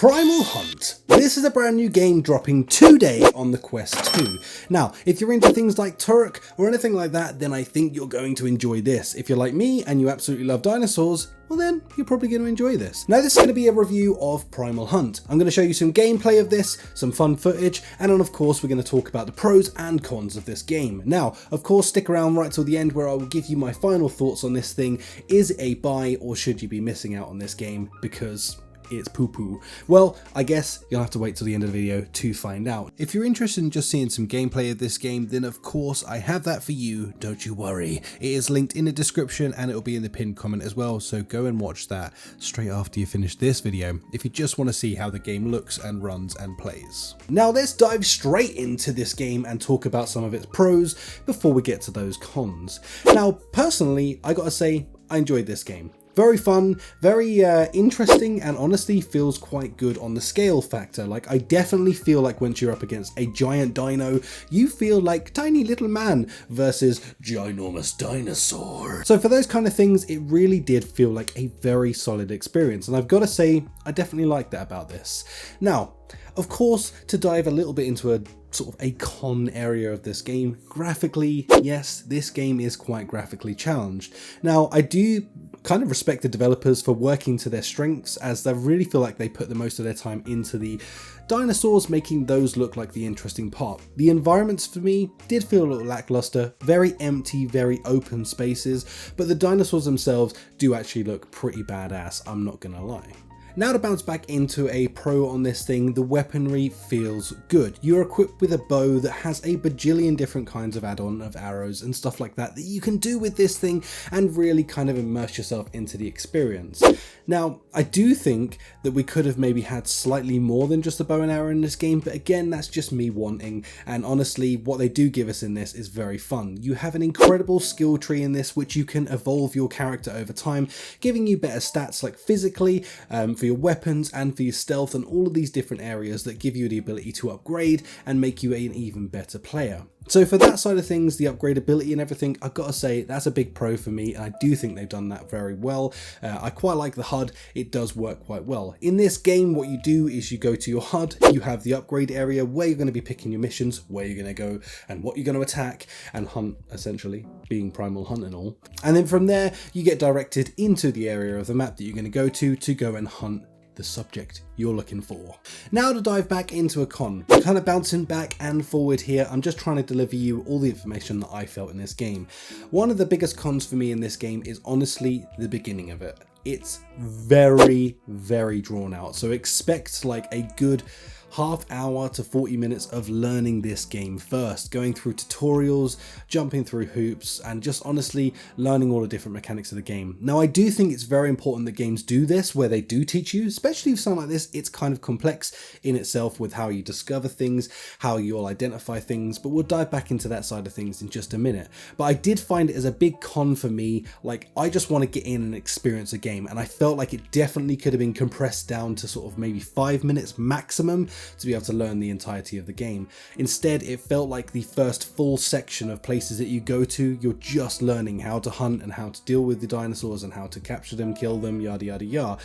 Primal Hunt. This is a brand new game dropping today on the Quest 2. Now, if you're into things like Turk or anything like that, then I think you're going to enjoy this. If you're like me and you absolutely love dinosaurs, well then, you're probably going to enjoy this. Now this is going to be a review of Primal Hunt. I'm going to show you some gameplay of this, some fun footage, and then of course we're going to talk about the pros and cons of this game. Now, of course, stick around right till the end where I will give you my final thoughts on this thing. Is it a buy or should you be missing out on this game because it's poo-poo? Well, I guess you'll have to wait till the end of the video to find out. If you're interested in just seeing some gameplay of this game, then of course I have that for you, don't you worry. It is linked in the description and it'll be in the pinned comment as well, so go and watch that straight after you finish this video if you just want to see how the game looks and runs and plays. Now let's dive straight into this game and talk about some of its pros before we get to those cons. Now personally, I gotta say, I enjoyed this game. Very fun, very interesting, and honestly feels quite good on the scale factor. Like, I definitely feel like once you're up against a giant dino, you feel like tiny little man versus ginormous dinosaur. So for those kind of things, it really did feel like a very solid experience, and I've got to say, I definitely like that about this. Now, of course, to dive a little bit into a sort of a con area of this game, graphically, yes, this game is quite graphically challenged. Now, I do kind of respect the developers for working to their strengths, as I really feel like they put the most of their time into the dinosaurs, making those look like the interesting part. The environments for me did feel a little lackluster, very empty, very open spaces, but the dinosaurs themselves do actually look pretty badass, I'm not gonna lie. Now to bounce back into a pro on this thing, the weaponry feels good. You're equipped with a bow that has a bajillion different kinds of add-on of arrows and stuff like that you can do with this thing and really kind of immerse yourself into the experience. Now, I do think that we could have maybe had slightly more than just a bow and arrow in this game, but again, that's just me wanting, and honestly, what they do give us in this is very fun. You have an incredible skill tree in this, which you can evolve your character over time, giving you better stats like physically, for your weapons and for your stealth, and all of these different areas that give you the ability to upgrade and make you an even better player. So for that side of things, the upgradability and everything, I've got to say that's a big pro for me, and I do think they've done that very well. I quite like the HUD, it does work quite well. In this game, what you do is you go to your HUD, you have the upgrade area where you're going to be picking your missions, where you're going to go and what you're going to attack and hunt, essentially, being Primal Hunt and all. And then from there, you get directed into the area of the map that you're going to go and hunt the subject you're looking for. Now to dive back into a con. I'm kind of bouncing back and forward here. I'm just trying to deliver you all the information that I felt in this game. One of the biggest cons for me in this game is honestly the beginning of it. It's very, very drawn out. So expect like a good half hour to 40 minutes of learning this game first, going through tutorials, jumping through hoops, and just honestly learning all the different mechanics of the game. Now, I do think it's very important that games do this, where they do teach you, especially with something like this. It's kind of complex in itself with how you discover things, how you'll identify things, but we'll dive back into that side of things in just a minute. But I did find it as a big con for me. Like, I just want to get in and experience a game, and I felt like it definitely could have been compressed down to sort of maybe 5 minutes maximum to be able to learn the entirety of the game. Instead, it felt like the first full section of places that you go to, you're just learning how to hunt and how to deal with the dinosaurs and how to capture them, kill them, yada yada yada.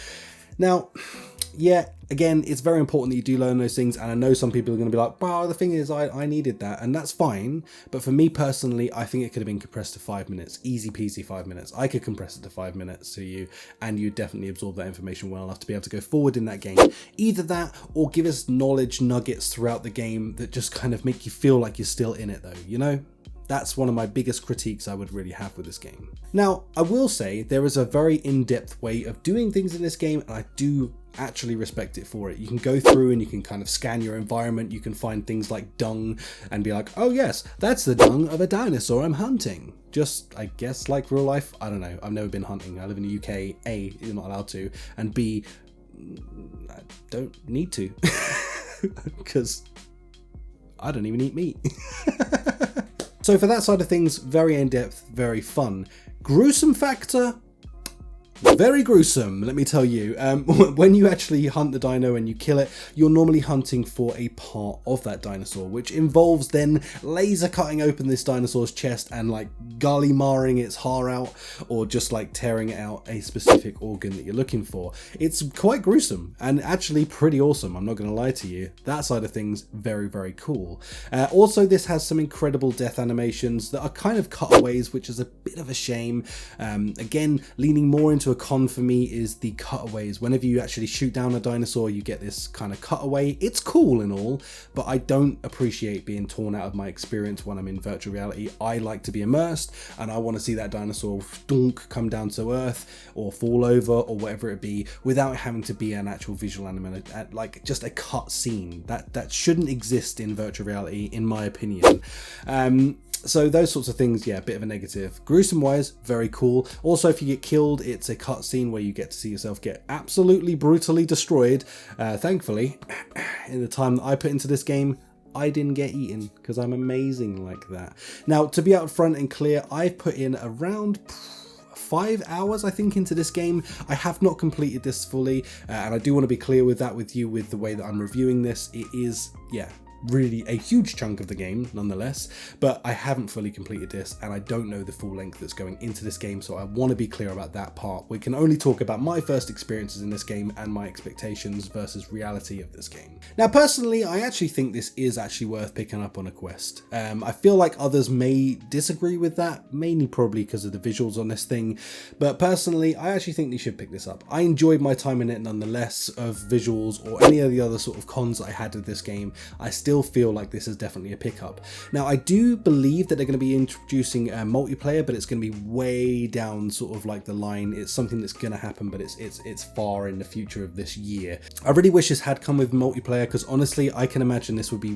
Now, yeah, again, it's very important that you do learn those things, and I know some people are going to be like, wow, the thing is, I needed that, and that's fine, but for me personally, I think it could have been compressed to 5 minutes, easy peasy 5 minutes. I could compress it to 5 minutes to you, and you definitely absorb that information well enough to be able to go forward in that game. Either that, or give us knowledge nuggets throughout the game that just kind of make you feel like you're still in it though, you know? That's one of my biggest critiques I would really have with this game. Now, I will say there is a very in-depth way of doing things in this game, and I do actually respect it for it. You can go through and you can kind of scan your environment. You can find things like dung and be like, oh yes, that's the dung of a dinosaur I'm hunting. Just, I guess, like real life. I don't know. I've never been hunting. I live in the UK. A, you're not allowed to, and B, I don't need to because I don't even eat meat. So for that side of things, very in-depth, very fun. Gruesome factor, very gruesome, let me tell you. When you actually hunt the dino and you kill it, you're normally hunting for a part of that dinosaur, which involves then laser cutting open this dinosaur's chest and like gully marring its heart out, or just like tearing out a specific organ that you're looking for. It's quite gruesome and actually pretty awesome, I'm not going to lie to you. That side of things, very, very cool. Also, this has some incredible death animations that are kind of cutaways, which is a bit of a shame. Again, leaning more into a con for me is the cutaways. Whenever you actually shoot down a dinosaur, you get this kind of cutaway. It's cool and all, but I don't appreciate being torn out of my experience when I'm in virtual reality. I like to be immersed, and I want to see that dinosaur come down to earth or fall over or whatever it be, without having to be an actual visual animation, like just a cut scene. That shouldn't exist in virtual reality, in my opinion. So those sorts of things, yeah, a bit of a negative. Gruesome wise, very cool. Also, if you get killed, it's a cutscene where you get to see yourself get absolutely brutally destroyed. Thankfully, in the time that I put into this game, I didn't get eaten because I'm amazing like that. Now, to be out front and clear, I've put in around 5 hours, I think, into this game. I have not completed this fully, and I do want to be clear with that with you, with the way that I'm reviewing this. It is, yeah, really a huge chunk of the game nonetheless, but I haven't fully completed this and I don't know the full length that's going into this game, so I want to be clear about that part. We can only talk about my first experiences in this game and my expectations versus reality of this game. Now, personally, I actually think this is actually worth picking up on a quest. I feel like others may disagree with that, mainly probably because of the visuals on this thing, but personally, I actually think you should pick this up. I enjoyed my time in it nonetheless, of visuals or any of the other sort of cons I had with this game. I still feel like this is definitely a pickup. Now, I do believe that they're going to be introducing multiplayer, but it's going to be way down sort of like the line. It's something that's going to happen, but it's far in the future of this year. I really wish this had come with multiplayer, because honestly, I can imagine this would be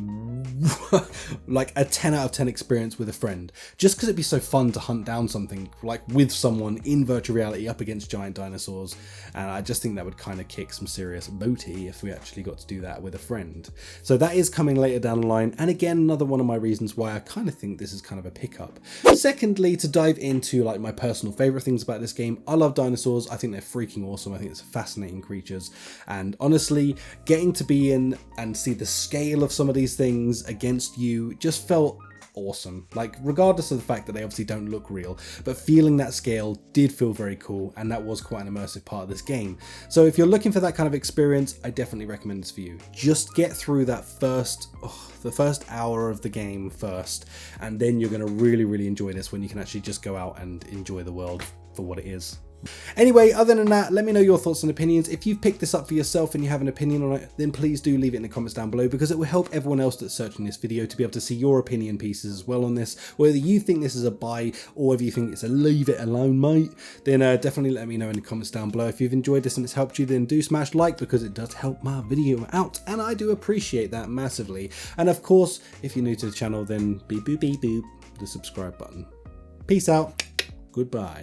like a 10 out of 10 experience with a friend, just because it'd be so fun to hunt down something like with someone in virtual reality up against giant dinosaurs. And I just think that would kind of kick some serious booty if we actually got to do that with a friend. So that is coming later down the line, and again, another one of my reasons why I kind of think this is kind of a pickup. Secondly, to dive into like my personal favorite things about this game, I love dinosaurs. I think they're freaking awesome. I think it's fascinating creatures, and honestly, getting to be in and see the scale of some of these things against you just felt awesome. Like, regardless of the fact that they obviously don't look real, but feeling that scale did feel very cool, and that was quite an immersive part of this game. So if you're looking for that kind of experience, I definitely recommend this for you. Just get through that the first hour of the game first, and then you're going to really, really enjoy this when you can actually just go out and enjoy the world for what it is. Anyway, other than that, let me know your thoughts and opinions. If you've picked this up for yourself and you have an opinion on it, then please do leave it in the comments down below, because it will help everyone else that's searching this video to be able to see your opinion pieces as well on this. Whether you think this is a buy or whether you think it's a leave it alone, mate, then definitely let me know in the comments down below. If you've enjoyed this and it's helped you, then do smash like, because it does help my video out, and I do appreciate that massively. And of course, if you're new to the channel, then beep boop beep boop, the subscribe button. Peace out. Goodbye.